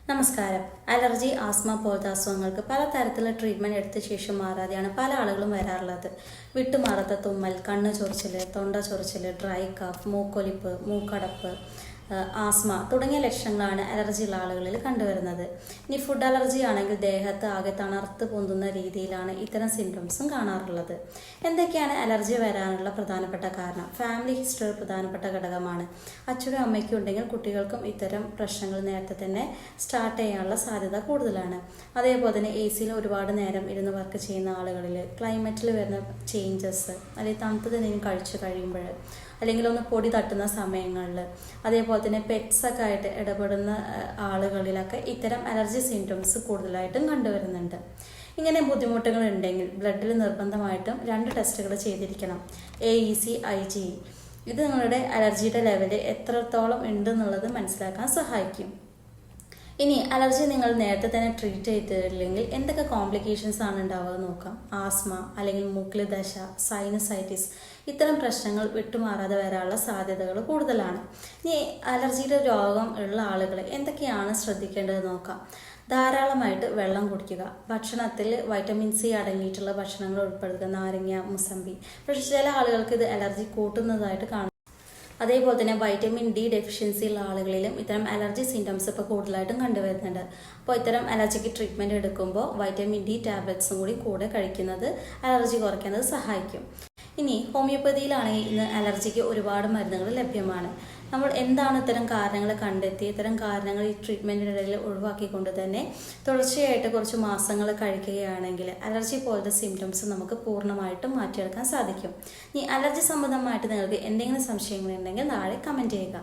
നമസ്കാരം. Allergy, asthma പോലത്തെ അസുഖങ്ങൾക്ക് പലതരത്തിലുള്ള ട്രീറ്റ്മെൻറ്റ് എടുത്ത ശേഷം മാറാതെയാണ് പല ആളുകളും വരാറുള്ളത്. വിട്ടുമാറാത്ത തുമ്മൽ, കണ്ണ് ചൊറിച്ചിൽ, തൊണ്ട ചൊറിച്ചിൽ, ഡ്രൈ കഫ്, മൂക്കൊലിപ്പ്, മൂക്കടപ്പ്, ആസ്മ തുടങ്ങിയ ലക്ഷണങ്ങളാണ് അലർജി ഉള്ള ആളുകളിൽ കണ്ടുവരുന്നത്. ഇനി ഫുഡ് അലർജി ആണെങ്കിൽ ദേഹത്ത് ആകെ തണർത്ത് പൊന്തുന്ന രീതിയിലാണ് ഇത്തരം സിംറ്റംസും കാണാറുള്ളത്. എന്തൊക്കെയാണ് അലർജി വരാനുള്ള പ്രധാനപ്പെട്ട കാരണം? ഫാമിലി ഹിസ്റ്ററി ഒരു പ്രധാനപ്പെട്ട ഘടകമാണ്. അച്ഛനും അമ്മയ്ക്കും ഉണ്ടെങ്കിൽ കുട്ടികൾക്കും ഇത്തരം പ്രശ്നങ്ങൾ നേരത്തെ തന്നെ സ്റ്റാർട്ട് ചെയ്യാനുള്ള സാധ്യത കൂടുതലാണ്. അതേപോലെ തന്നെ AC-യിൽ ഒരുപാട് നേരം ഇരുന്ന് വർക്ക് ചെയ്യുന്ന ആളുകളിൽ, ക്ലൈമറ്റിൽ വരുന്ന ചേഞ്ചസ്, അല്ലെങ്കിൽ തണുത്തത് എന്തെങ്കിലും കഴിച്ചു കഴിയുമ്പോൾ, അല്ലെങ്കിൽ ഒന്ന് പൊടി തട്ടുന്ന സമയങ്ങളിൽ, അതേപോലെ തന്നെ പെറ്റ്സൊക്കെ ആയിട്ട് ഇടപെടുന്ന ആളുകളിലൊക്കെ ഇത്തരം അലർജി സിംറ്റംസ് കൂടുതലായിട്ടും കണ്ടുവരുന്നുണ്ട്. ഇങ്ങനെ ബുദ്ധിമുട്ടുകൾ ഉണ്ടെങ്കിൽ ബ്ലഡിൽ നിർബന്ധമായിട്ടും 2 ടെസ്റ്റുകൾ ചെയ്തിരിക്കണം. AEC, IgE. ഇത് നിങ്ങളുടെ അലർജിയുടെ ലെവല് എത്രത്തോളം ഉണ്ടെന്നുള്ളത് മനസ്സിലാക്കാൻ സഹായിക്കും. ഇനി അലർജി നിങ്ങൾ നേരത്തെ തന്നെ ട്രീറ്റ് ചെയ്തിട്ടില്ലെങ്കിൽ എന്തൊക്കെ കോംപ്ലിക്കേഷൻസ് ആണ് ഉണ്ടാവുക നോക്കാം. ആസ്മ, അല്ലെങ്കിൽ മൂക്കിലെ ദശ, സൈനസൈറ്റിസ്, ഇത്തരം പ്രശ്നങ്ങൾ വിട്ടുമാറാതെ വരാനുള്ള സാധ്യതകൾ കൂടുതലാണ്. ഇനി അലർജിയുടെ രോഗം ഉള്ള ആളുകൾ എന്തൊക്കെയാണ് ശ്രദ്ധിക്കേണ്ടത് നോക്കാം. ധാരാളമായിട്ട് വെള്ളം കുടിക്കുക, ഭക്ഷണത്തിൽ വൈറ്റമിൻ C അടങ്ങിയിട്ടുള്ള ഭക്ഷണങ്ങൾ ഉൾപ്പെടുത്തുക, നാരങ്ങ, മുസമ്പി. പക്ഷേ ചില ആളുകൾക്ക് ഇത് അലർജി കൂട്ടുന്നതായിട്ട് കാണും. അതേപോലെ തന്നെ വൈറ്റമിൻ D ഡെഫിഷ്യൻസി ഉള്ള ആളുകളിലും ഇത്തരം അലർജി സിംറ്റംസ് ഇപ്പോൾ കൂടുതലായിട്ടും കണ്ടുവരുന്നുണ്ട്. അപ്പോൾ ഇത്തരം അലർജിക്ക് ട്രീറ്റ്മെൻറ്റ് എടുക്കുമ്പോൾ വൈറ്റമിൻ D ടാബ്ലറ്റ്സും കൂടെ കഴിക്കുന്നത് അലർജി കുറയ്ക്കുന്നത് സഹായിക്കും. ഇനി ഹോമിയോപ്പതിയിലാണെങ്കിൽ ഇന്ന് അലർജിക്ക് ഒരുപാട് മരുന്നുകൾ ലഭ്യമാണ്. നമ്മൾ എന്താണ് ഇത്തരം കാരണങ്ങൾ കണ്ടെത്തി ഇത്തരം കാരണങ്ങൾ ഈ ട്രീറ്റ്മെൻറ്റിനിടയിൽ ഒഴിവാക്കിക്കൊണ്ട് തന്നെ തുടർച്ചയായിട്ട് കുറച്ച് മാസങ്ങൾ കഴിക്കുകയാണെങ്കിൽ അലർജി പോലത്തെ സിംറ്റംസ് നമുക്ക് പൂർണ്ണമായിട്ടും മാറ്റിയെടുക്കാൻ സാധിക്കും. ഈ അലർജി സംബന്ധമായിട്ട് നിങ്ങൾക്ക് എന്തെങ്കിലും സംശയങ്ങളുണ്ടെങ്കിൽ താഴെ കമൻറ്റ് ചെയ്യുക.